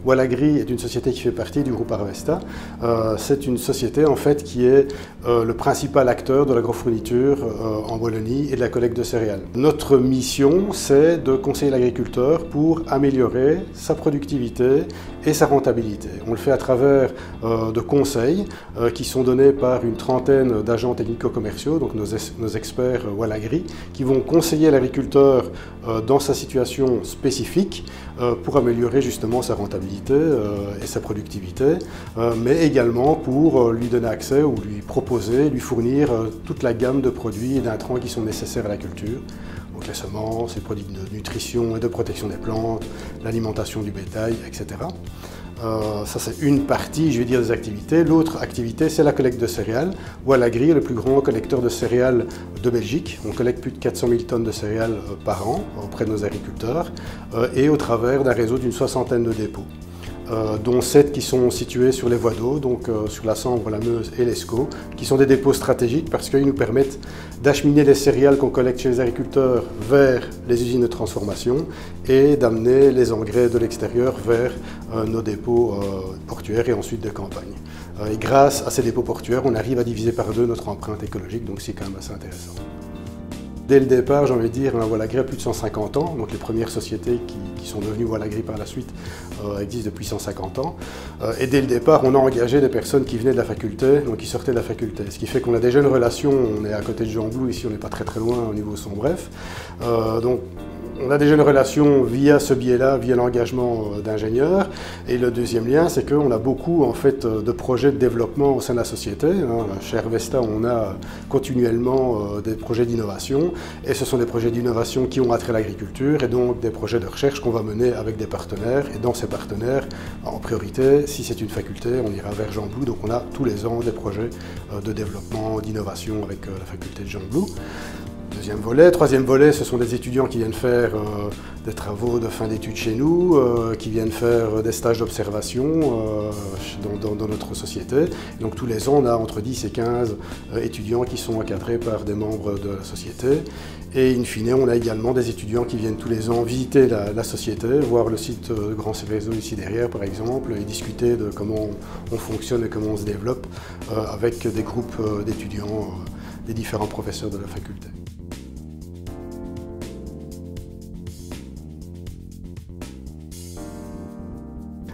Wallagri est une société qui fait partie du groupe Arvesta. C'est une société en fait qui est le principal acteur de l'agrofourniture en Wallonie et de la collecte de céréales. Notre mission, c'est de conseiller l'agriculteur pour améliorer sa productivité et sa rentabilité. On le fait à travers de conseils qui sont donnés par une trentaine d'agents technico-commerciaux, donc nos experts Wallagri, qui vont conseiller l'agriculteur dans sa situation spécifique pour améliorer justement sa rentabilité et sa productivité, mais également pour lui donner accès ou lui proposer, lui fournir toute la gamme de produits et d'intrants qui sont nécessaires à la culture. Donc les semences, les produits de nutrition et de protection des plantes, l'alimentation du bétail, etc. Ça c'est une partie, je vais dire, des activités. L'autre activité, c'est la collecte de céréales. Wallagri est le plus grand collecteur de céréales de Belgique. On collecte plus de 400 000 tonnes de céréales par an auprès de nos agriculteurs et au travers d'un réseau d'une soixantaine de dépôts, dont 7 qui sont situés sur les voies d'eau, donc sur la Sambre, la Meuse et l'Escaut, qui sont des dépôts stratégiques parce qu'ils nous permettent d'acheminer les céréales qu'on collecte chez les agriculteurs vers les usines de transformation et d'amener les engrais de l'extérieur vers nos dépôts portuaires et ensuite de campagne. Et grâce à ces dépôts portuaires, on arrive à diviser par 2 notre empreinte écologique, donc c'est quand même assez intéressant. Dès le départ, j'ai envie de dire, Wallagri a plus de 150 ans, donc les premières sociétés qui sont devenues Wallagri par la suite existent depuis 150 ans. Et dès le départ, on a engagé des personnes qui venaient de la faculté, donc qui sortaient de la faculté. Ce qui fait qu'on a déjà une relation, on est à côté de Jean-Blou, ici on n'est pas très loin au niveau son bref. Donc on a déjà une relation via ce biais-là, via l'engagement d'ingénieurs. Et le deuxième lien, c'est qu'on a beaucoup en fait, de projets de développement au sein de la société. Chez Arvesta, on a continuellement des projets d'innovation. Et ce sont des projets d'innovation qui ont attrait à l'agriculture et donc des projets de recherche qu'on va mener avec des partenaires. Et dans ces partenaires, en priorité, si c'est une faculté, on ira vers Jean-Blou. Donc on a tous les ans des projets de développement, d'innovation avec la faculté de Jean-Blou. Deuxième volet. Troisième volet, ce sont des étudiants qui viennent faire des travaux de fin d'études chez nous, qui viennent faire des stages d'observation dans notre société. Donc tous les ans, on a entre 10 et 15 étudiants qui sont encadrés par des membres de la société. Et in fine, on a également des étudiants qui viennent tous les ans visiter la société, voir le site de Grand Céveso ici derrière par exemple, et discuter de comment on fonctionne et comment on se développe avec des groupes d'étudiants, des différents professeurs de la faculté.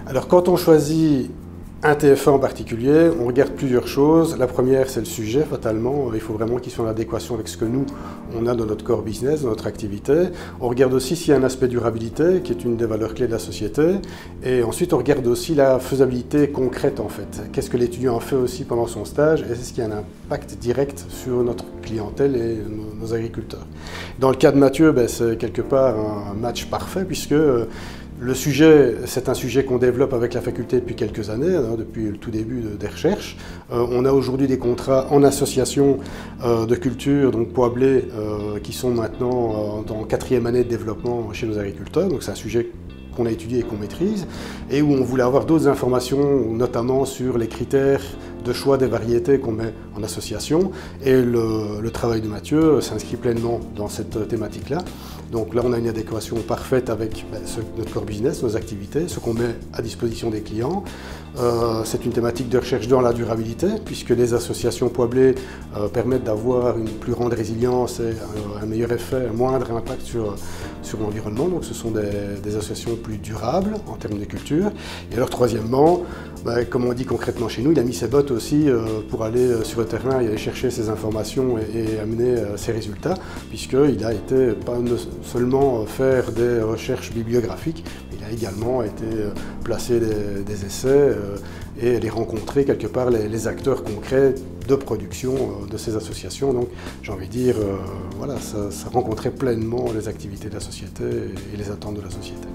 Alors quand on choisit un TFA en particulier, on regarde plusieurs choses. La première, c'est le sujet, fatalement. Il faut vraiment qu'il soit en adéquation avec ce que nous, on a dans notre core business, dans notre activité. On regarde aussi s'il y a un aspect durabilité, qui est une des valeurs clés de la société. Et ensuite, on regarde aussi la faisabilité concrète, en fait. Qu'est-ce que l'étudiant a fait aussi pendant son stage et est-ce qu'il y a un impact direct sur notre clientèle et nos agriculteurs. Dans le cas de Mathieu, c'est quelque part un match parfait, puisque le sujet, c'est un sujet qu'on développe avec la faculté depuis quelques années, depuis le tout début des recherches. On a aujourd'hui des contrats en association de culture, donc pois blé, qui sont maintenant en 4e année de développement chez nos agriculteurs. Donc c'est un sujet qu'on a étudié et qu'on maîtrise, et où on voulait avoir d'autres informations, notamment sur les critères de choix des variétés qu'on met en association. Et le travail de Mathieu s'inscrit pleinement dans cette thématique-là. Donc là, on a une adéquation parfaite avec notre core business, nos activités, ce qu'on met à disposition des clients. C'est une thématique de recherche dans la durabilité, puisque les associations pois blé permettent d'avoir une plus grande résilience et un meilleur effet, un moindre impact sur l'environnement. Donc ce sont des associations plus durables en termes de culture. Et alors troisièmement, comme on dit concrètement chez nous, il a mis ses bottes aussi pour aller sur le terrain et aller chercher ses informations et amener ses résultats, puisqu'il a été pas seulement faire des recherches bibliographiques, mais il a également été placer des essais et aller rencontrer quelque part les acteurs concrets de production de ces associations. Donc j'ai envie de dire, voilà, ça rencontrait pleinement les activités de la société et les attentes de la société.